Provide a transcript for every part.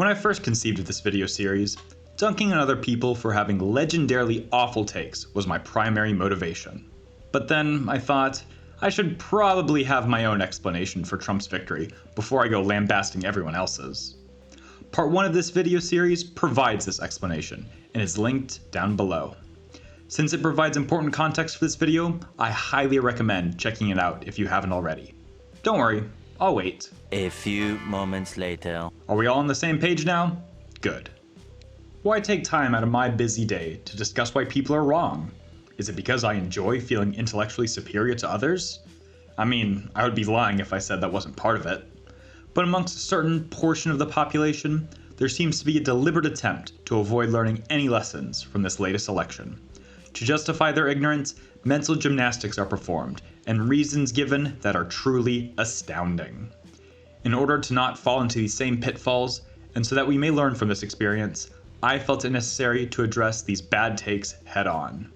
When I first conceived of this video series, dunking on other people for having legendarily awful takes was my primary motivation. But then I thought, I should probably have my own explanation for Trump's victory before I go lambasting everyone else's. Part 1 of this video series provides this explanation and is linked down below. Since it provides important context for this video, I highly recommend checking it out if you haven't already. Don't worry, I'll wait. A few moments later. Are we all on the same page now? Good. Why take time out of my busy day to discuss why people are wrong? Is it because I enjoy feeling intellectually superior to others? I mean, I would be lying if I said that wasn't part of it. But amongst a certain portion of the population, there seems to be a deliberate attempt to avoid learning any lessons from this latest election. To justify their ignorance, mental gymnastics are performed, and reasons given that are truly astounding. In order to not fall into these same pitfalls, and so that we may learn from this experience, I felt it necessary to address these bad takes head on.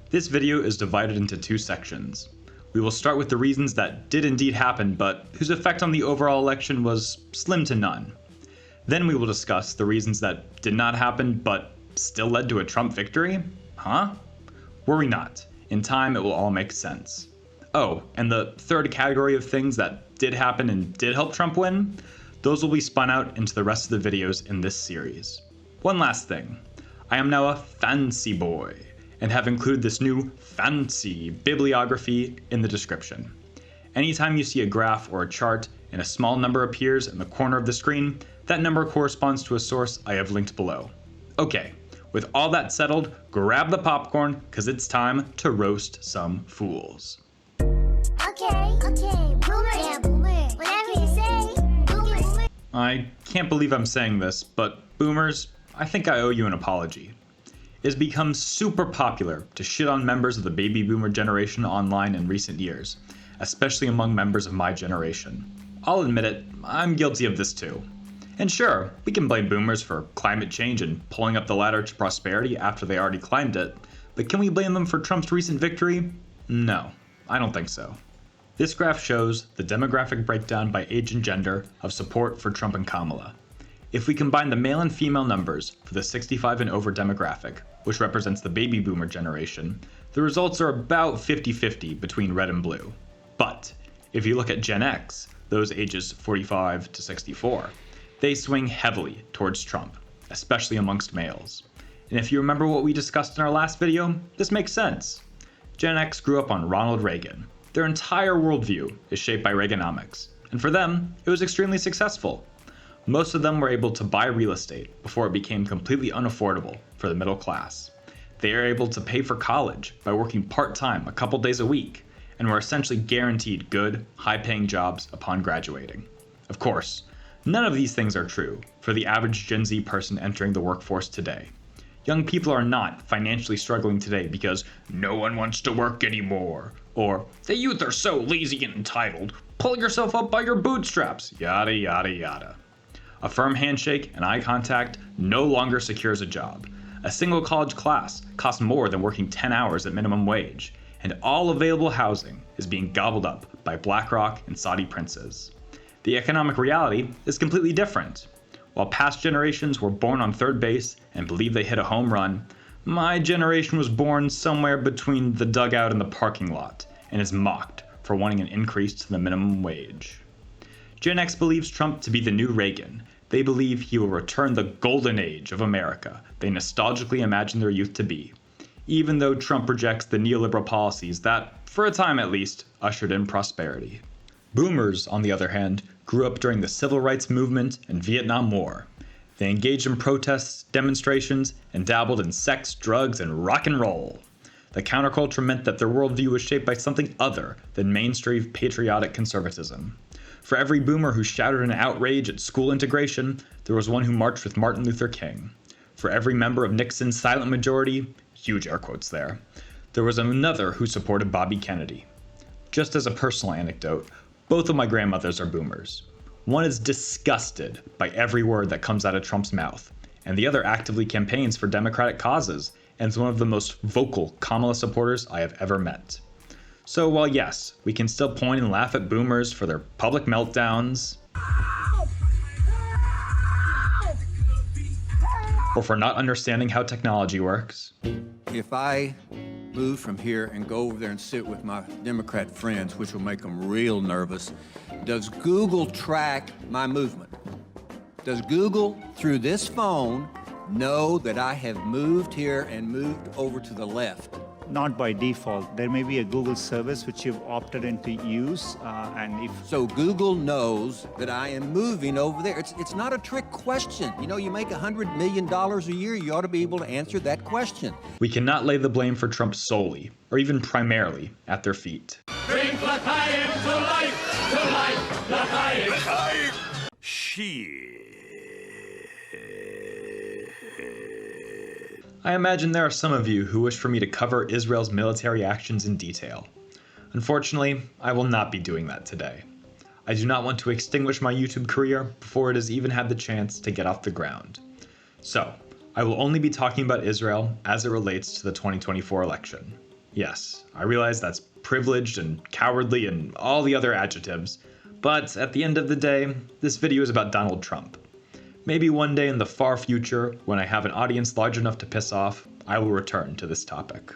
This video is divided into 2 sections. We will start with the reasons that did indeed happen, but whose effect on the overall election was slim to none. Then we will discuss the reasons that did not happen, but still led to a Trump victory? Huh? Worry not. In time, it will all make sense. Oh, and the third category of things that did happen and did help Trump win, those will be spun out into the rest of the videos in this series. One last thing. I am now a fancy boy, and have included this new fancy bibliography in the description. Anytime you see a graph or a chart and a small number appears in the corner of the screen, that number corresponds to a source I have linked below. Okay, with all that settled, grab the popcorn, cause it's time to roast some fools. Okay, boomer, yeah, boomer, whatever you say, boomer. I can't believe I'm saying this, but boomers, I think I owe you an apology. It has become super popular to shit on members of the baby boomer generation online in recent years, especially among members of my generation. I'll admit it, I'm guilty of this too. And sure, we can blame boomers for climate change and pulling up the ladder to prosperity after they already climbed it, but can we blame them for Trump's recent victory? No, I don't think so. This graph shows the demographic breakdown by age and gender of support for Trump and Kamala. If we combine the male and female numbers for the 65 and over demographic, which represents the baby boomer generation, the results are about 50-50 between red and blue. But if you look at Gen X, those ages 45 to 64, they swing heavily towards Trump, especially amongst males. And if you remember what we discussed in our last video, this makes sense. Gen X grew up on Ronald Reagan. Their entire worldview is shaped by Reaganomics, and for them, it was extremely successful. Most of them were able to buy real estate before it became completely unaffordable for the middle class. They are able to pay for college by working part-time a couple days a week, and were essentially guaranteed good, high-paying jobs upon graduating. Of course, none of these things are true for the average Gen Z person entering the workforce today. Young people are not financially struggling today because no one wants to work anymore, or the youth are so lazy and entitled, pull yourself up by your bootstraps, yada yada yada. A firm handshake and eye contact no longer secures a job. A single college class costs more than working 10 hours at minimum wage, and all available housing is being gobbled up by BlackRock and Saudi princes. The economic reality is completely different. While past generations were born on third base and believed they hit a home run, my generation was born somewhere between the dugout and the parking lot, and is mocked for wanting an increase to the minimum wage. Gen X believes Trump to be the new Reagan. They believe he will return the golden age of America they nostalgically imagine their youth to be, even though Trump rejects the neoliberal policies that, for a time at least, ushered in prosperity. Boomers, on the other hand, grew up during the Civil Rights Movement and Vietnam War. They engaged in protests, demonstrations, and dabbled in sex, drugs, and rock and roll. The counterculture meant that their worldview was shaped by something other than mainstream patriotic conservatism. For every boomer who shouted in outrage at school integration, there was one who marched with Martin Luther King. For every member of Nixon's silent majority, huge air quotes there was another who supported Bobby Kennedy. Just as a personal anecdote, both of my grandmothers are boomers. One is disgusted by every word that comes out of Trump's mouth, and the other actively campaigns for democratic causes and is one of the most vocal Kamala supporters I have ever met. So while yes, we can still point and laugh at boomers for their public meltdowns, or for not understanding how technology works. If I move from here and go over there and sit with my Democrat friends, which will make them real nervous, does Google track my movement? Does Google, through this phone, know that I have moved here and moved over to the left? Not by default. There may be a Google service which you've opted into use, and if So Google knows that I am moving over there. It's not a trick question. You know, you make $100 million a year, you ought to be able to answer that question. We cannot lay the blame for Trump solely, or even primarily, at their feet. Drink L'chaim to life, L'chaim. I imagine there are some of you who wish for me to cover Israel's military actions in detail. Unfortunately, I will not be doing that today. I do not want to extinguish my YouTube career before it has even had the chance to get off the ground. So, I will only be talking about Israel as it relates to the 2024 election. Yes, I realize that's privileged and cowardly and all the other adjectives, but at the end of the day, this video is about Donald Trump. Maybe one day in the far future, when I have an audience large enough to piss off, I will return to this topic.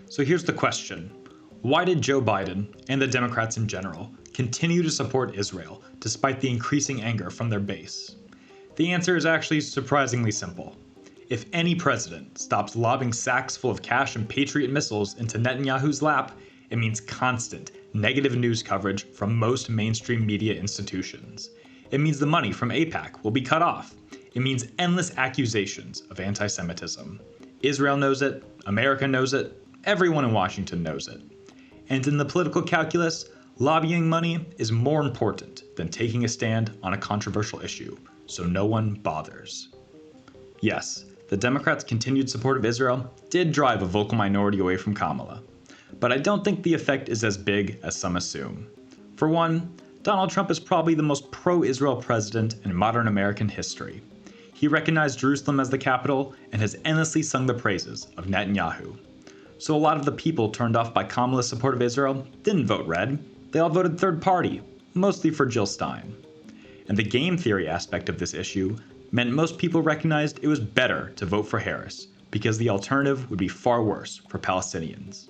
So here's the question. Why did Joe Biden, and the Democrats in general, continue to support Israel despite the increasing anger from their base? The answer is actually surprisingly simple. If any president stops lobbing sacks full of cash and Patriot missiles into Netanyahu's lap, it means constant, negative news coverage from most mainstream media institutions. It means the money from AIPAC will be cut off. It means endless accusations of anti-Semitism. Israel knows it, America knows it, everyone in Washington knows it. And in the political calculus, lobbying money is more important than taking a stand on a controversial issue, so no one bothers. Yes, the Democrats' continued support of Israel did drive a vocal minority away from Kamala, but I don't think the effect is as big as some assume. For one, Donald Trump is probably the most pro-Israel president in modern American history. He recognized Jerusalem as the capital and has endlessly sung the praises of Netanyahu. So a lot of the people turned off by Kamala's support of Israel didn't vote red. They all voted third party, mostly for Jill Stein. And the game theory aspect of this issue meant most people recognized it was better to vote for Harris because the alternative would be far worse for Palestinians.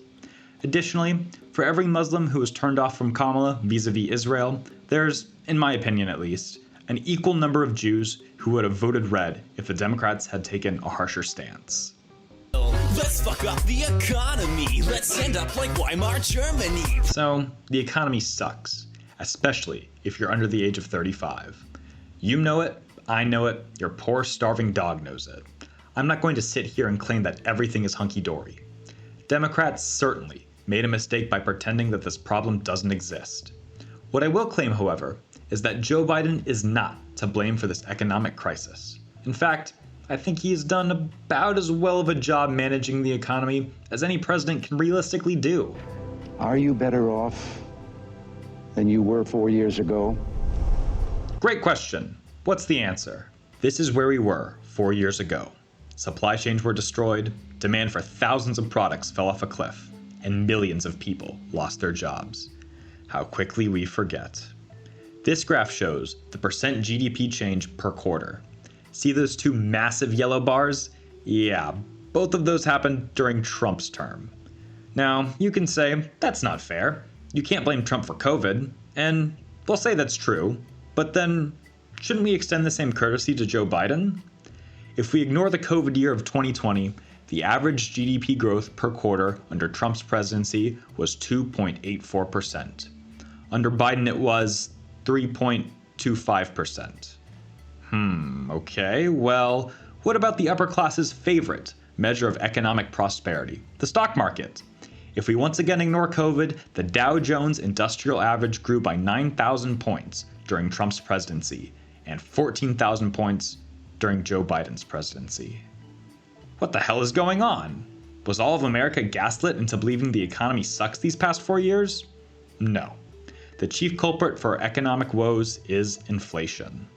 Additionally, for every Muslim who was turned off from Kamala vis-a-vis Israel, there's, in my opinion at least, an equal number of Jews who would have voted red if the Democrats had taken a harsher stance. Let's fuck up the economy. Let's end up like Weimar Germany. So, the economy sucks, especially if you're under the age of 35. You know it, I know it, your poor starving dog knows it. I'm not going to sit here and claim that everything is hunky-dory. Democrats certainly made a mistake by pretending that this problem doesn't exist. What I will claim, however, is that Joe Biden is not to blame for this economic crisis. In fact, I think he has done about as well of a job managing the economy as any president can realistically do. Are you better off than you were 4 years ago? Great question. What's the answer? This is where we were 4 years ago. Supply chains were destroyed, demand for thousands of products fell off a cliff, and millions of people lost their jobs. How quickly we forget. This graph shows the percent GDP change per quarter. See those two massive yellow bars? Yeah, both of those happened during Trump's term. Now, you can say, that's not fair. You can't blame Trump for COVID, and we'll say that's true, but then shouldn't we extend the same courtesy to Joe Biden? If we ignore the COVID year of 2020, the average GDP growth per quarter under Trump's presidency was 2.84%. Under Biden, it was 3.25%. Okay, well, what about the upper class's favorite measure of economic prosperity, the stock market? If we once again ignore COVID, the Dow Jones Industrial Average grew by 9,000 points during Trump's presidency and 14,000 points during Joe Biden's presidency. What the hell is going on? Was all of America gaslit into believing the economy sucks these past 4 years? No. The chief culprit for our economic woes is inflation.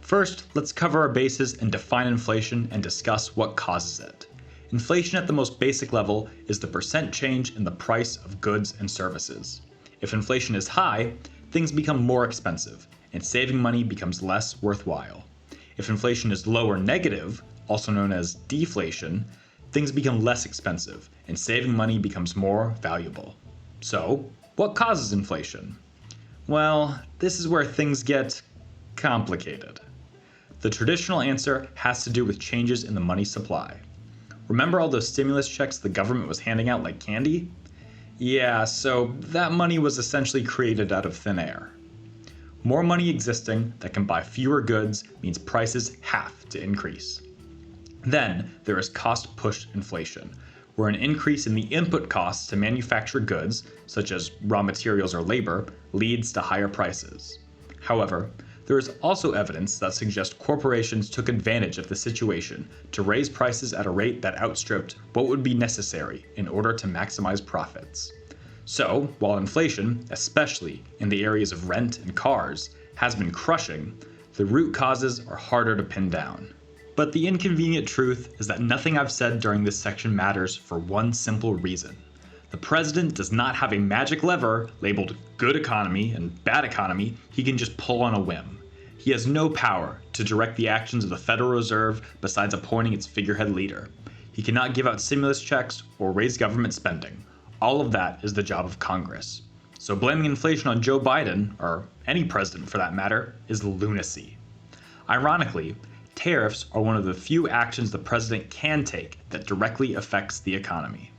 First, let's cover our bases and define inflation and discuss what causes it. Inflation at the most basic level is the percent change in the price of goods and services. If inflation is high, things become more expensive, and saving money becomes less worthwhile. If inflation is low or negative, also known as deflation, things become less expensive and saving money becomes more valuable. So, what causes inflation? Well, this is where things get complicated. The traditional answer has to do with changes in the money supply. Remember all those stimulus checks the government was handing out like candy? Yeah, so that money was essentially created out of thin air. More money existing that can buy fewer goods means prices have to increase. Then there is cost-push inflation, where an increase in the input costs to manufacture goods, such as raw materials or labor, leads to higher prices. However, there is also evidence that suggests corporations took advantage of the situation to raise prices at a rate that outstripped what would be necessary in order to maximize profits. So, while inflation, especially in the areas of rent and cars, has been crushing, the root causes are harder to pin down. But the inconvenient truth is that nothing I've said during this section matters for one simple reason. The president does not have a magic lever labeled good economy and bad economy he can just pull on a whim. He has no power to direct the actions of the Federal Reserve besides appointing its figurehead leader. He cannot give out stimulus checks or raise government spending. All of that is the job of Congress. So blaming inflation on Joe Biden, or any president for that matter, is lunacy. Ironically, tariffs are one of the few actions the president can take that directly affects the economy.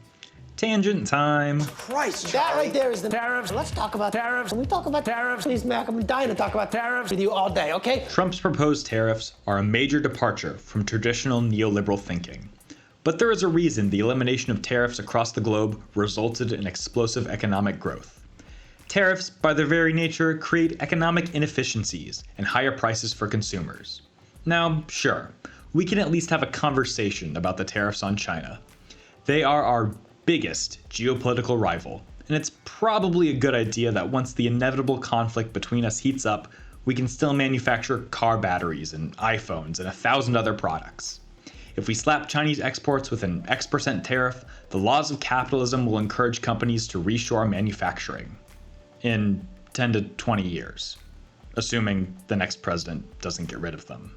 Tangent time. Christ, that right there is the tariffs. Let's talk about tariffs. When we talk about tariffs, please, Mac, I'm dying to talk about tariffs with you all day, okay? Trump's proposed tariffs are a major departure from traditional neoliberal thinking. But there is a reason the elimination of tariffs across the globe resulted in explosive economic growth. Tariffs, by their very nature, create economic inefficiencies and higher prices for consumers. Now, sure, we can at least have a conversation about the tariffs on China. They are our biggest geopolitical rival, and it's probably a good idea that once the inevitable conflict between us heats up, we can still manufacture car batteries and iPhones and 1,000 other products. If we slap Chinese exports with an X% tariff, the laws of capitalism will encourage companies to reshore manufacturing in 10 to 20 years, assuming the next president doesn't get rid of them.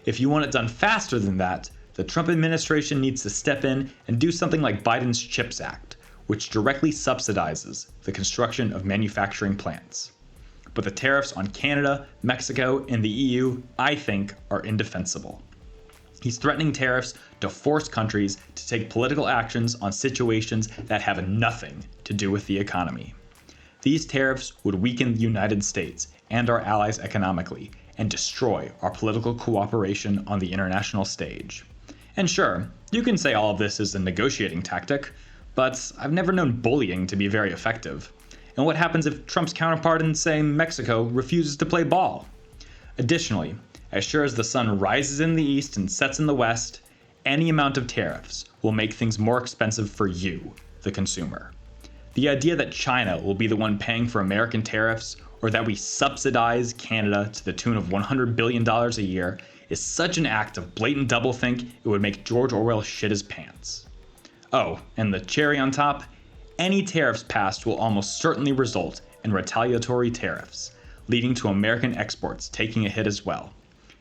If you want it done faster than that, the Trump administration needs to step in and do something like Biden's CHIPS Act, which directly subsidizes the construction of manufacturing plants. But the tariffs on Canada, Mexico, and the EU, I think, are indefensible. He's threatening tariffs to force countries to take political actions on situations that have nothing to do with the economy. These tariffs would weaken the United States and our allies economically and destroy our political cooperation on the international stage. And sure, you can say all of this is a negotiating tactic, but I've never known bullying to be very effective. And what happens if Trump's counterpart in, say, Mexico refuses to play ball? Additionally, as sure as the sun rises in the east and sets in the west, any amount of tariffs will make things more expensive for you, the consumer. The idea that China will be the one paying for American tariffs, or that we subsidize Canada to the tune of $100 billion a year, is such an act of blatant doublethink it would make George Orwell shit his pants. Oh, and the cherry on top, any tariffs passed will almost certainly result in retaliatory tariffs, leading to American exports taking a hit as well.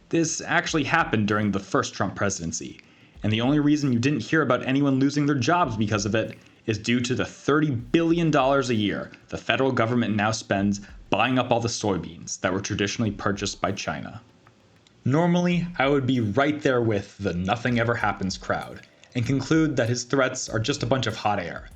This actually happened during the first Trump presidency, and the only reason you didn't hear about anyone losing their jobs because of it is due to the $30 billion a year the federal government now spends buying up all the soybeans that were traditionally purchased by China. Normally, I would be right there with the nothing ever happens crowd and conclude that his threats are just a bunch of hot air.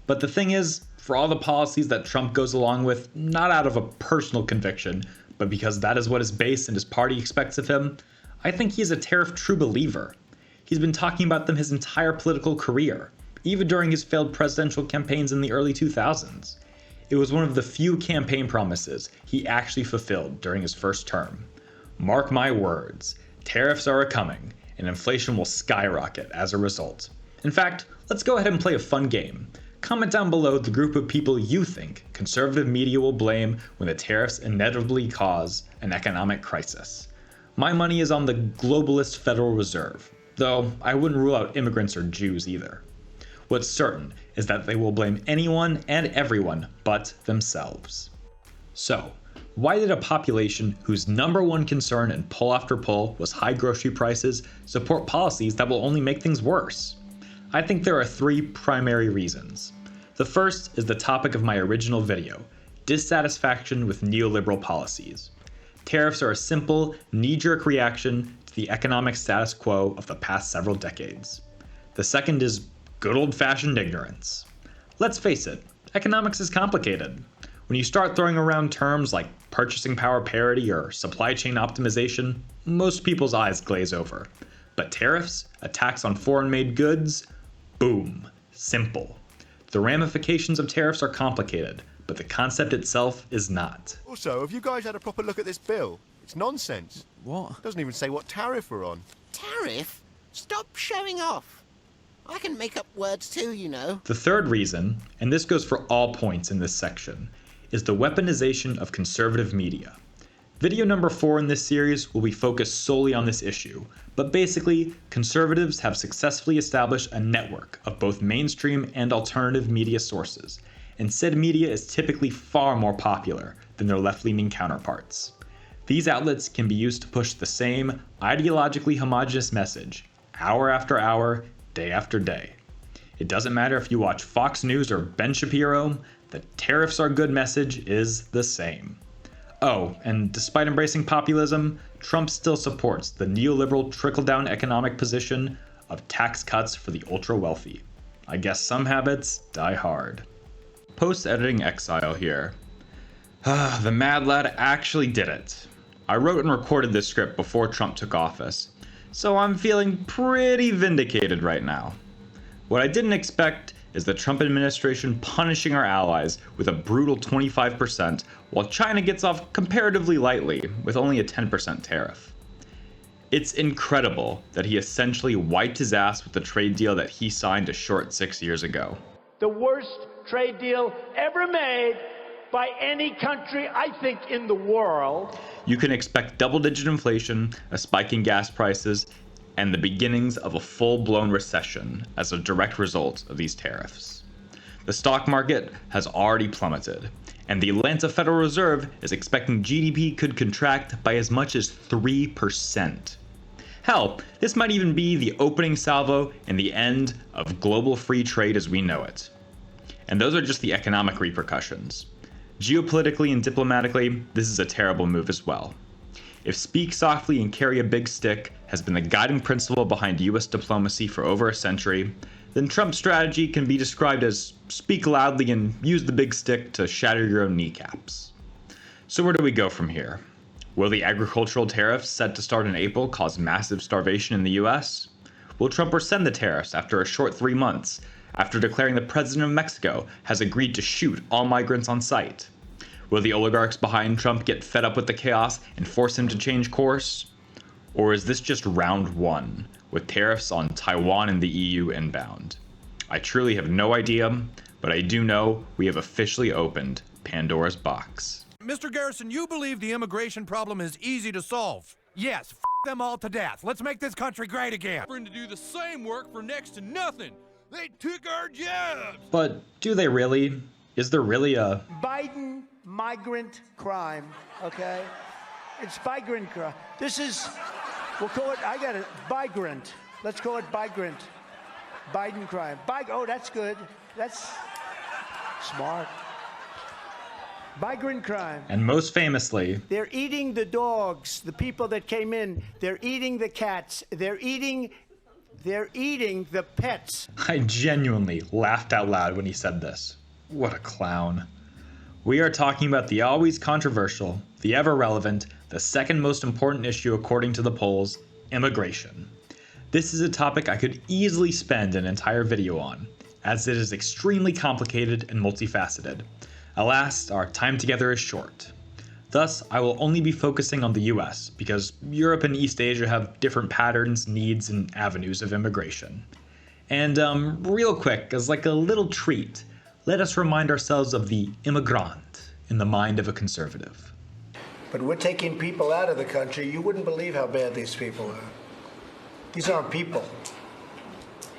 But the thing is, for all the policies that Trump goes along with, not out of a personal conviction, but because that is what his base and his party expects of him, I think he is a tariff true believer. He's been talking about them his entire political career, even during his failed presidential campaigns in the early 2000s. It was one of the few campaign promises he actually fulfilled during his first term. Mark my words, tariffs are a-coming, and inflation will skyrocket as a result. In fact, let's go ahead and play a fun game. Comment down below the group of people you think conservative media will blame when the tariffs inevitably cause an economic crisis. My money is on the globalist Federal Reserve, though I wouldn't rule out immigrants or Jews either. What's certain is that they will blame anyone and everyone but themselves. So, Why did a population whose #1 concern in poll after poll was high grocery prices support policies that will only make things worse? I think there are 3 primary reasons. The first is the topic of my original video, dissatisfaction with neoliberal policies. Tariffs are a simple, knee-jerk reaction to the economic status quo of the past several decades. The second is good old-fashioned ignorance. Let's face it, economics is complicated. When you start throwing around terms like purchasing power parity or supply chain optimization, most people's eyes glaze over. But tariffs, a tax on foreign-made goods, boom, simple. The ramifications of tariffs are complicated, but the concept itself is not. Also, have you guys had a proper look at this bill? It's nonsense. What? It doesn't even say what tariff we're on. Tariff? Stop showing off. I can make up words too, you know. The third reason, and this goes for all points in this section, is the weaponization of conservative media. Video number 4 in this series will be focused solely on this issue, but basically, conservatives have successfully established a network of both mainstream and alternative media sources, and said media is typically far more popular than their left-leaning counterparts. These outlets can be used to push the same ideologically homogenous message, hour after hour, day after day. It doesn't matter if you watch Fox News or Ben Shapiro, the tariffs are good message is the same. Oh, and despite embracing populism, Trump still supports the neoliberal trickle-down economic position of tax cuts for the ultra-wealthy. I guess some habits die hard. Post-editing exile here. The Mad Lad actually did it. I wrote and recorded this script before Trump took office, so I'm feeling pretty vindicated right now. What I didn't expect is the Trump administration punishing our allies with a brutal 25%, while China gets off comparatively lightly with only a 10% tariff. It's incredible that he essentially wiped his ass with the trade deal that he signed a short 6 years ago. The worst trade deal ever made by any country, I think, in the world. You can expect double-digit inflation, a spike in gas prices, and the beginnings of a full-blown recession as a direct result of these tariffs. The stock market has already plummeted, and the Atlanta Federal Reserve is expecting GDP could contract by as much as 3%. Hell, this might even be the opening salvo and the end of global free trade as we know it. And those are just the economic repercussions. Geopolitically and diplomatically, this is a terrible move as well. If speak softly and carry a big stick has been the guiding principle behind US diplomacy for over a century, then Trump's strategy can be described as speak loudly and use the big stick to shatter your own kneecaps. So where do we go from here? Will the agricultural tariffs set to start in April cause massive starvation in the US? Will Trump rescind the tariffs after a short 3 months, after declaring the president of Mexico has agreed to shoot all migrants on sight? Will the oligarchs behind Trump get fed up with the chaos and force him to change course? Or is this just round 1, with tariffs on Taiwan and the EU inbound? I truly have no idea, but I do know we have officially opened Pandora's box. Mr. Garrison, you believe the immigration problem is easy to solve? Yes, f them all to death. Let's make this country great again. To do the same work for next to nothing. They took our jobs. But do they really? Is there really a Biden migrant crime, okay? It's migrant crime. This is, we'll call it, I got it, migrant. Let's call it migrant. Biden crime. Oh, that's good. That's smart. Migrant crime. And most famously, they're eating the dogs, the people that came in. They're eating the cats. They're eating the pets. I genuinely laughed out loud when he said this. What a clown. We are talking about the always controversial, the ever relevant, the second most important issue according to the polls, immigration. This is a topic I could easily spend an entire video on, as it is extremely complicated and multifaceted. Alas, our time together is short. Thus, I will only be focusing on the US, because Europe and East Asia have different patterns, needs, and avenues of immigration. And real quick, as like a little treat, let us remind ourselves of the immigrant in the mind of a conservative. But we're taking people out of the country. You wouldn't believe how bad these people are. These aren't people.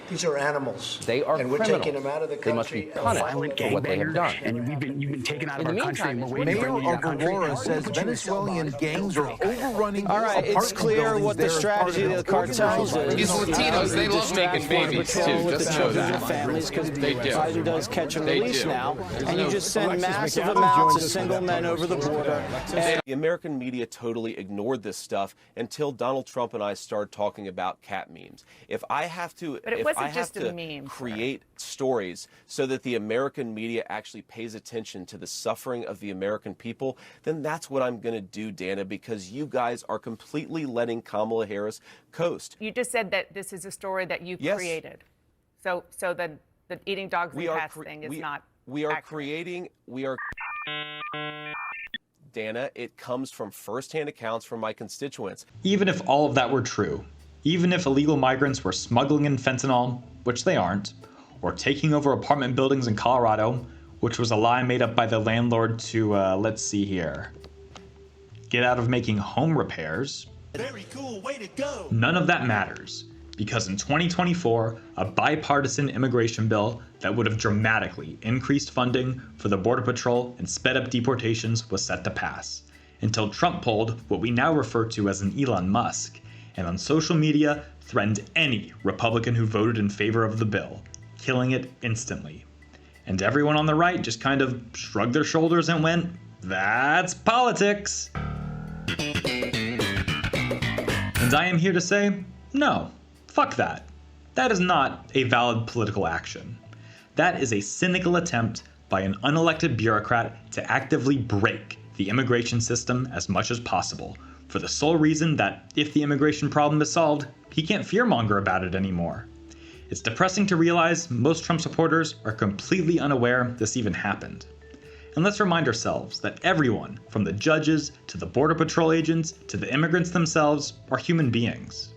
These are animals. They are and we're criminals. taking them out of the They must be country. punished for what they have done. And you've been taken out of In the our country. meantime, And we're waiting Mayor for you of Aurora says Venezuelan gangs are overrunning. All right, it's clear what the strategy of the cartels is. These Latinos, they love making babies too. Just know that. Families, because They do. Biden does catch and They release do. now, and you just send massive amounts of single men over the border. The American media totally ignored this stuff until Donald Trump and I started talking about cat memes. If I have to, But it if wasn't I have just to a meme, create stories so that the American media actually pays attention to the suffering of the American people, then that's what I'm going to do, Dana, because you guys are completely letting Kamala Harris coast. You just said that this is a story that you created. So the eating dogs and cats thing is not accurate. Dana, it comes from firsthand accounts from my constituents. Even if all of that were true, even if illegal migrants were smuggling in fentanyl, which they aren't, or taking over apartment buildings in Colorado, which was a lie made up by the landlord to, let's see here, get out of making home repairs. Very cool, way to go. None of that matters, because in 2024, a bipartisan immigration bill that would have dramatically increased funding for the Border Patrol and sped up deportations was set to pass, until Trump pulled what we now refer to as an Elon Musk, and on social media threatened any Republican who voted in favor of the bill, killing it instantly. And everyone on the right just kind of shrugged their shoulders and went, "That's politics." And I am here to say, no, fuck that. That is not a valid political action. That is a cynical attempt by an unelected bureaucrat to actively break the immigration system as much as possible, for the sole reason that if the immigration problem is solved, he can't fearmonger about it anymore. It's depressing to realize most Trump supporters are completely unaware this even happened. And let's remind ourselves that everyone, from the judges to the Border Patrol agents to the immigrants themselves, are human beings.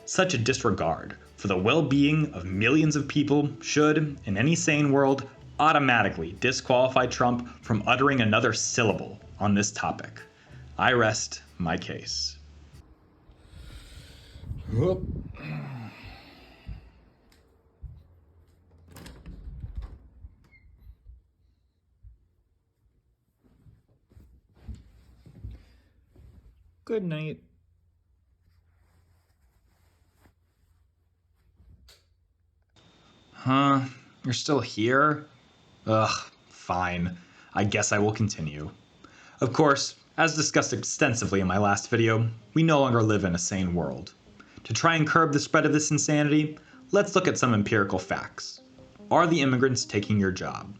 Such a disregard for the well-being of millions of people should, in any sane world, automatically disqualify Trump from uttering another syllable on this topic. I rest my case. Good night. Huh? You're still here? Ugh, fine. I guess I will continue. Of course, as discussed extensively in my last video, we no longer live in a sane world. To try and curb the spread of this insanity, let's look at some empirical facts. Are the immigrants taking your job?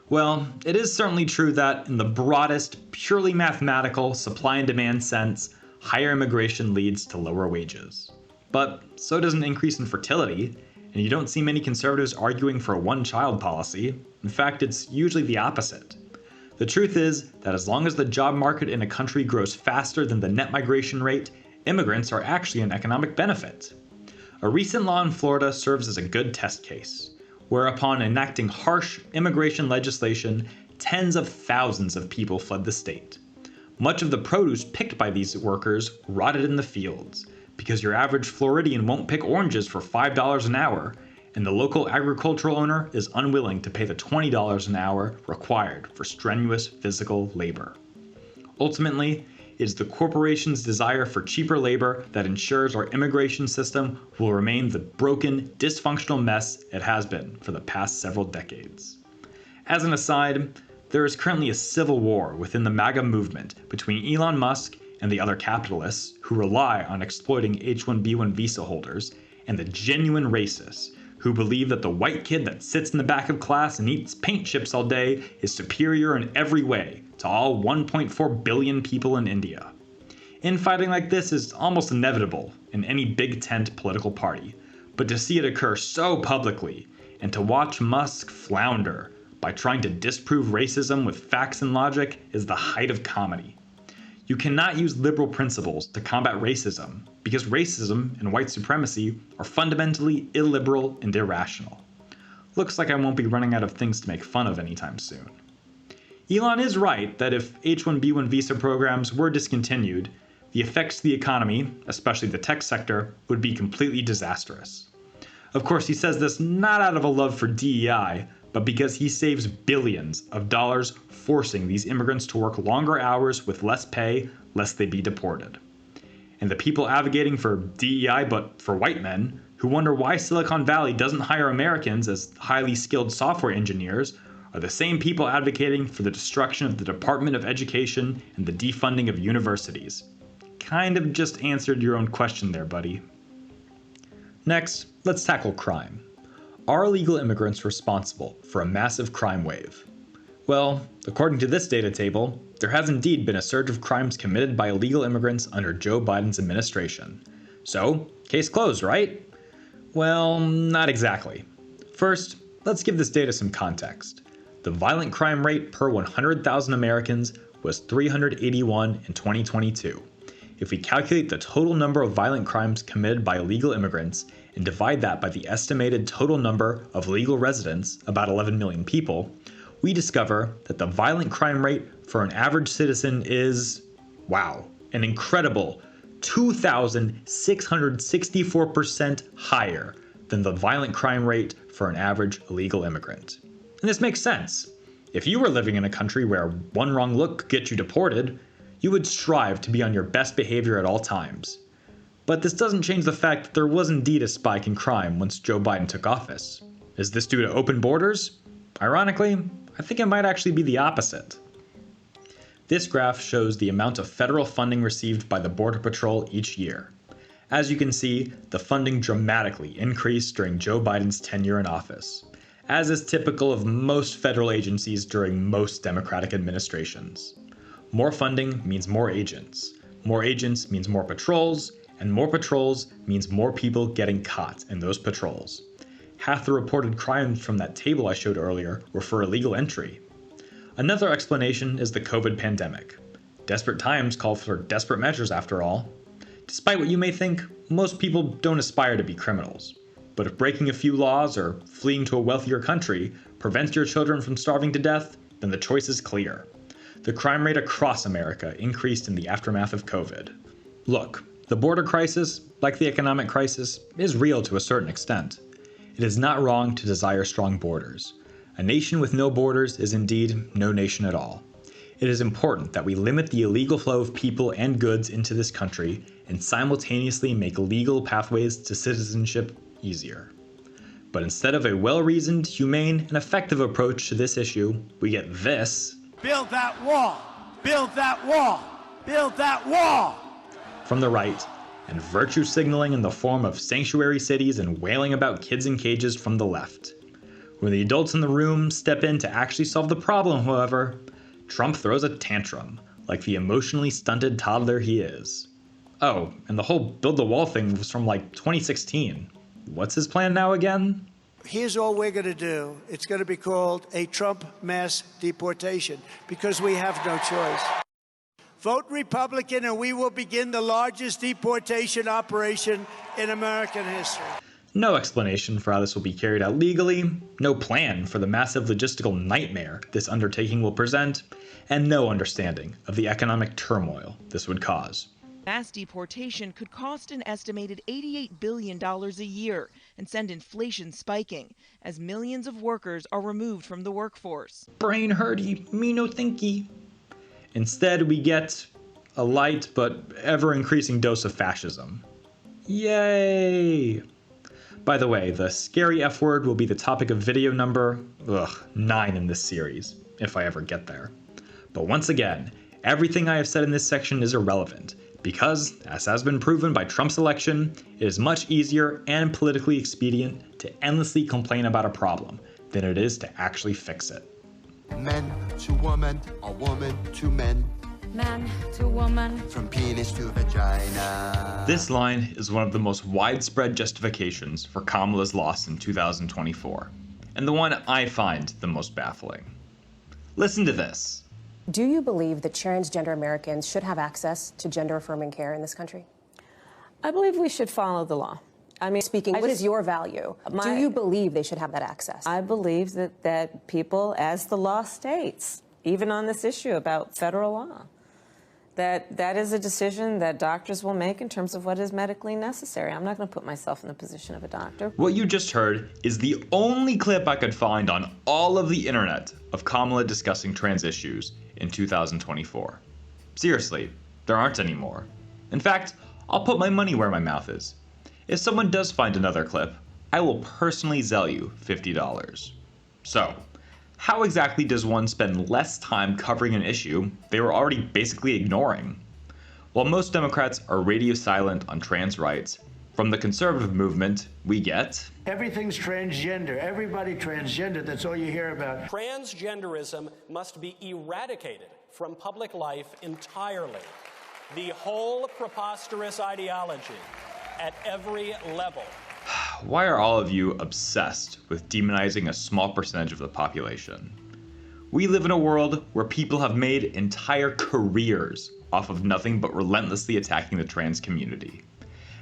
Well, it is certainly true that in the broadest, purely mathematical supply and demand sense, higher immigration leads to lower wages. But so does an increase in fertility, and you don't see many conservatives arguing for a one-child policy. In fact, it's usually the opposite. The truth is that as long as the job market in a country grows faster than the net migration rate, immigrants are actually an economic benefit. A recent law in Florida serves as a good test case, where upon enacting harsh immigration legislation, tens of thousands of people fled the state. Much of the produce picked by these workers rotted in the fields, because your average Floridian won't pick oranges for $5 an hour, and the local agricultural owner is unwilling to pay the $20 an hour required for strenuous physical labor. Ultimately, it is the corporation's desire for cheaper labor that ensures our immigration system will remain the broken, dysfunctional mess it has been for the past several decades. As an aside, there is currently a civil war within the MAGA movement between Elon Musk and the other capitalists who rely on exploiting H-1B1 visa holders, and the genuine racists who believe that the white kid that sits in the back of class and eats paint chips all day is superior in every way to all 1.4 billion people in India. Infighting like this is almost inevitable in any big tent political party, but to see it occur so publicly and to watch Musk flounder by trying to disprove racism with facts and logic is the height of comedy. You cannot use liberal principles to combat racism, because racism and white supremacy are fundamentally illiberal and irrational. Looks like I won't be running out of things to make fun of anytime soon. Elon is right that if H-1B1 visa programs were discontinued, the effects to the economy, especially the tech sector, would be completely disastrous. Of course, he says this not out of a love for DEI, but because he saves billions of dollars forcing these immigrants to work longer hours with less pay, lest they be deported. And the people advocating for DEI but for white men, who wonder why Silicon Valley doesn't hire Americans as highly skilled software engineers, are the same people advocating for the destruction of the Department of Education and the defunding of universities. Kind of just answered your own question there, buddy. Next, let's tackle crime. Are illegal immigrants responsible for a massive crime wave? Well, according to this data table, there has indeed been a surge of crimes committed by illegal immigrants under Joe Biden's administration. So, case closed, right? Well, not exactly. First, let's give this data some context. The violent crime rate per 100,000 Americans was 381 in 2022. If we calculate the total number of violent crimes committed by illegal immigrants and divide that by the estimated total number of legal residents, about 11 million people, we discover that the violent crime rate for an average citizen is, wow, an incredible 2,664% higher than the violent crime rate for an average illegal immigrant. And this makes sense. If you were living in a country where one wrong look could get you deported, you would strive to be on your best behavior at all times. But this doesn't change the fact that there was indeed a spike in crime once Joe Biden took office. Is this due to open borders? Ironically, I think it might actually be the opposite. This graph shows the amount of federal funding received by the Border Patrol each year. As you can see, the funding dramatically increased during Joe Biden's tenure in office, as is typical of most federal agencies during most Democratic administrations. More funding means more agents means more patrols, and more patrols means more people getting caught in those patrols. Half the reported crimes from that table I showed earlier were for illegal entry. Another explanation is the COVID pandemic. Desperate times call for desperate measures after all. Despite what you may think, most people don't aspire to be criminals. But if breaking a few laws or fleeing to a wealthier country prevents your children from starving to death, then the choice is clear. The crime rate across America increased in the aftermath of COVID. Look, the border crisis, like the economic crisis, is real to a certain extent. It is not wrong to desire strong borders. A nation with no borders is indeed no nation at all. It is important that we limit the illegal flow of people and goods into this country and simultaneously make legal pathways to citizenship easier. But instead of a well-reasoned, humane, and effective approach to this issue, we get this. Build that wall! Build that wall! Build that wall! From the right, and virtue signaling in the form of sanctuary cities and wailing about kids in cages from the left. When the adults in the room step in to actually solve the problem, however, Trump throws a tantrum, like the emotionally stunted toddler he is. Oh, and the whole build the wall thing was from like 2016. What's his plan now again? Here's all we're going to do. It's going to be called a Trump mass deportation because we have no choice. Vote Republican and we will begin the largest deportation operation in American history. No explanation for how this will be carried out legally, no plan for the massive logistical nightmare this undertaking will present, and no understanding of the economic turmoil this would cause. Mass deportation could cost an estimated $88 billion a year and send inflation spiking as millions of workers are removed from the workforce. Brain hurty, me no thinky. Instead, we get a light but ever-increasing dose of fascism. Yay! By the way, the scary F word will be the topic of video number 9 in this series, if I ever get there. But once again, everything I have said in this section is irrelevant, because, as has been proven by Trump's election, it is much easier and politically expedient to endlessly complain about a problem than it is to actually fix it. Men to woman, or woman to men. Man to woman. From penis to vagina. This line is one of the most widespread justifications for Kamala's loss in 2024, and the one I find the most baffling. Listen to this. Do you believe that transgender Americans should have access to gender-affirming care in this country? I believe we should follow the law. I mean, what is your value? Do you believe they should have that access? I believe that people, as the law states, even on this issue about federal law, that is a decision that doctors will make in terms of what is medically necessary. I'm not going to put myself in the position of a doctor. What you just heard is the only clip I could find on all of the internet of Kamala discussing trans issues in 2024. Seriously, there aren't any more. In fact, I'll put my money where my mouth is. If someone does find another clip, I will personally sell you $50. So, how exactly does one spend less time covering an issue they were already basically ignoring? While most Democrats are radio silent on trans rights, from the conservative movement, we get Everything's transgender. Everybody transgender. That's all you hear about. Transgenderism must be eradicated from public life entirely. The whole preposterous ideology at every level. Why are all of you obsessed with demonizing a small percentage of the population? We live in a world where people have made entire careers off of nothing but relentlessly attacking the trans community.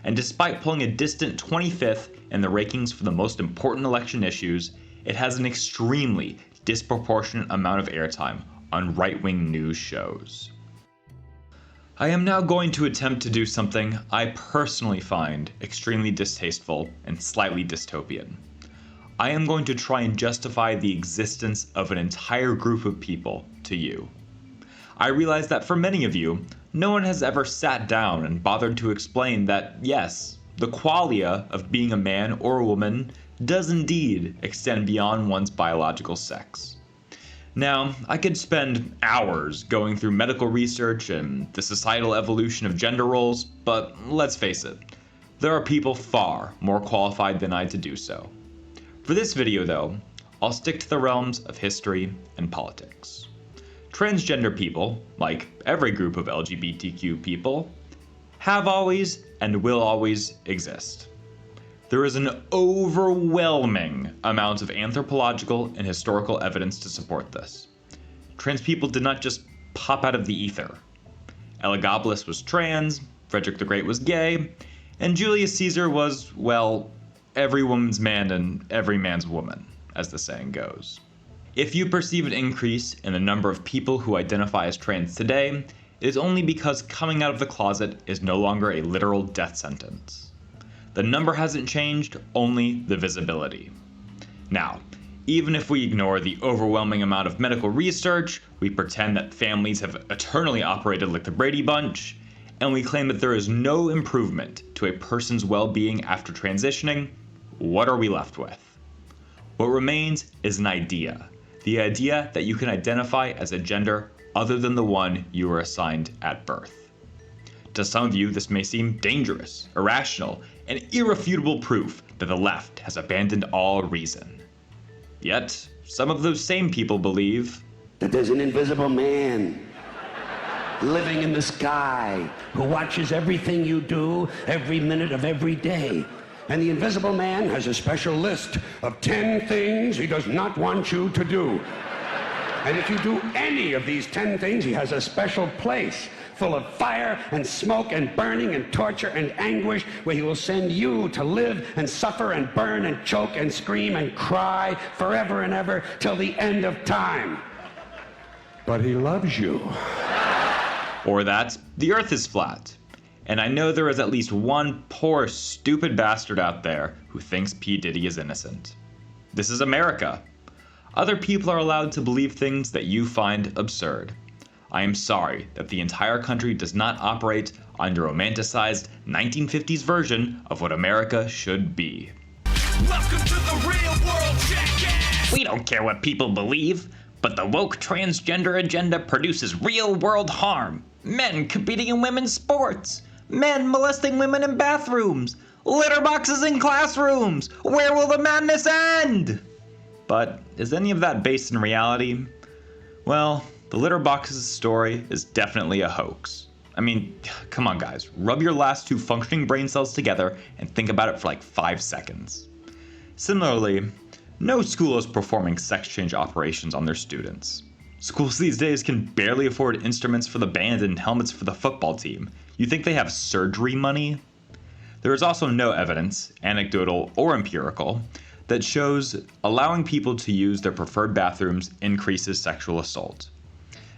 And despite pulling a distant 25th in the rankings for the most important election issues, it has an extremely disproportionate amount of airtime on right-wing news shows. I am now going to attempt to do something I personally find extremely distasteful and slightly dystopian. I am going to try and justify the existence of an entire group of people to you. I realize that for many of you, no one has ever sat down and bothered to explain that, yes, the qualia of being a man or a woman does indeed extend beyond one's biological sex. Now, I could spend hours going through medical research and the societal evolution of gender roles, but let's face it, there are people far more qualified than I to do so. For this video though, I'll stick to the realms of history and politics. Transgender people, like every group of LGBTQ people, have always and will always exist. There is an overwhelming amount of anthropological and historical evidence to support this. Trans people did not just pop out of the ether. Elagabalus was trans, Frederick the Great was gay, and Julius Caesar was, well, every woman's man and every man's woman, as the saying goes. If you perceive an increase in the number of people who identify as trans today, it is only because coming out of the closet is no longer a literal death sentence. The number hasn't changed, only the visibility. Now, even if we ignore the overwhelming amount of medical research, we pretend that families have eternally operated like the Brady Bunch, and we claim that there is no improvement to a person's well-being after transitioning, what are we left with? What remains is an idea. The idea that you can identify as a gender other than the one you were assigned at birth. To some of you, this may seem dangerous, irrational, and irrefutable proof that the left has abandoned all reason. Yet, some of those same people believe that there's an invisible man living in the sky who watches everything you do every minute of every day. And the invisible man has a special list of 10 things he does not want you to do. And if you do any of these 10 things, he has a special place full of fire and smoke and burning and torture and anguish, where he will send you to live and suffer and burn and choke and scream and cry forever and ever till the end of time. But he loves you. Or that the earth is flat. And I know there is at least one poor, stupid bastard out there who thinks P. Diddy is innocent. This is America. Other people are allowed to believe things that you find absurd. I am sorry that the entire country does not operate on your romanticized 1950s version of what America should be. Welcome to the real world, jackass! We don't care what people believe, but the woke transgender agenda produces real world harm. Men competing in women's sports. Men molesting women in bathrooms. Litter boxes in classrooms. Where will the madness end? But is any of that based in reality? Well, the litter boxes story is definitely a hoax. I mean, come on guys, rub your last 2 functioning brain cells together and think about it for like 5 seconds. Similarly, no school is performing sex change operations on their students. Schools these days can barely afford instruments for the band and helmets for the football team. You think they have surgery money? There is also no evidence, anecdotal or empirical, that shows allowing people to use their preferred bathrooms increases sexual assault.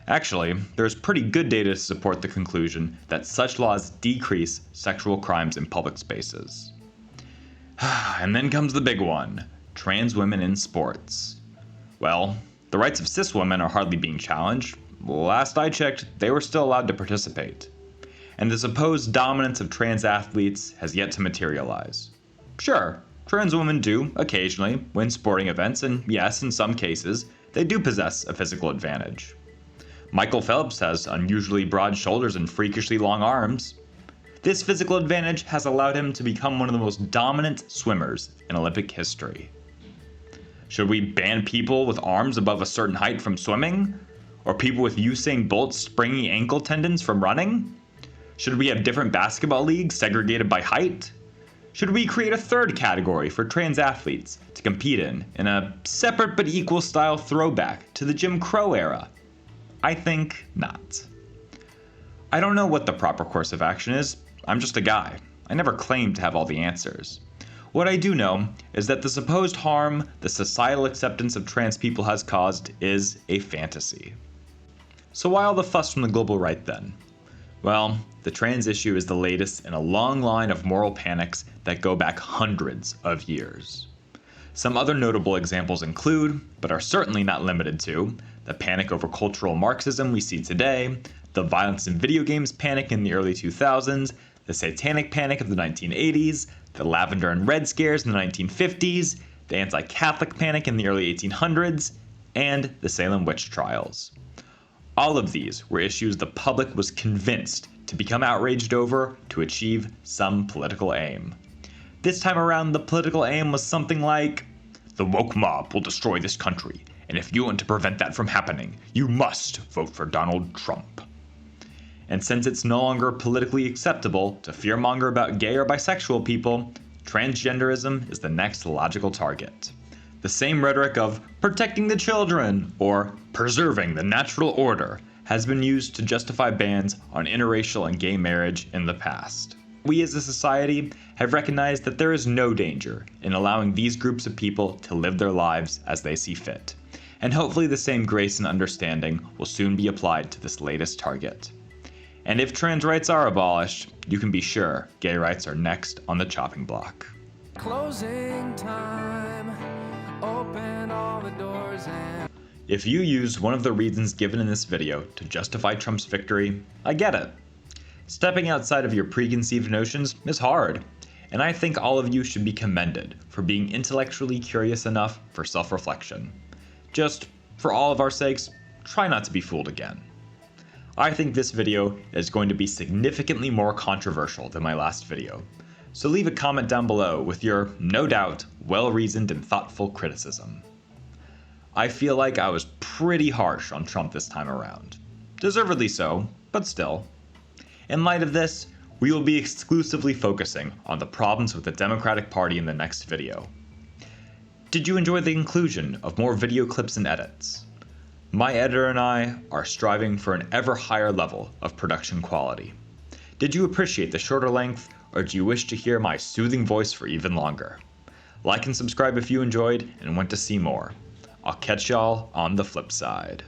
Actually, there's pretty good data to support the conclusion that such laws decrease sexual crimes in public spaces. And then comes the big one, trans women in sports. Well, the rights of cis women are hardly being challenged. Last I checked, they were still allowed to participate. And the supposed dominance of trans athletes has yet to materialize. Sure, trans women do, occasionally, win sporting events, and yes, in some cases, they do possess a physical advantage. Michael Phelps has unusually broad shoulders and freakishly long arms. This physical advantage has allowed him to become one of the most dominant swimmers in Olympic history. Should we ban people with arms above a certain height from swimming? Or people with Usain Bolt's springy ankle tendons from running? Should we have different basketball leagues segregated by height? Should we create a third category for trans athletes to compete in a separate but equal style throwback to the Jim Crow era? I think not. I don't know what the proper course of action is. I'm just a guy. I never claimed to have all the answers. What I do know is that the supposed harm the societal acceptance of trans people has caused is a fantasy. So why all the fuss from the global right then? Well, the trans issue is the latest in a long line of moral panics that go back hundreds of years. Some other notable examples include, but are certainly not limited to, the panic over cultural Marxism we see today, the violence in video games panic in the early 2000s, the satanic panic of the 1980s, the lavender and red scares in the 1950s, the anti-Catholic panic in the early 1800s, and the Salem witch trials. All of these were issues the public was convinced to become outraged over to achieve some political aim. This time around, the political aim was something like, the woke mob will destroy this country, and if you want to prevent that from happening, you must vote for Donald Trump. And since it's no longer politically acceptable to fearmonger about gay or bisexual people, transgenderism is the next logical target. The same rhetoric of protecting the children or preserving the natural order has been used to justify bans on interracial and gay marriage in the past. We as a society have recognized that there is no danger in allowing these groups of people to live their lives as they see fit. And hopefully the same grace and understanding will soon be applied to this latest target. And if trans rights are abolished, you can be sure gay rights are next on the chopping block. Closing time. Open all the doors and... If you used one of the reasons given in this video to justify Trump's victory, I get it. Stepping outside of your preconceived notions is hard, and I think all of you should be commended for being intellectually curious enough for self-reflection. Just, for all of our sakes, try not to be fooled again. I think this video is going to be significantly more controversial than my last video, so leave a comment down below with your, no doubt, well-reasoned and thoughtful criticism. I feel like I was pretty harsh on Trump this time around. Deservedly so, but still. In light of this, we will be exclusively focusing on the problems with the Democratic Party in the next video. Did you enjoy the inclusion of more video clips and edits? My editor and I are striving for an ever higher level of production quality. Did you appreciate the shorter length, or do you wish to hear my soothing voice for even longer? Like and subscribe if you enjoyed and want to see more. I'll catch y'all on the flip side.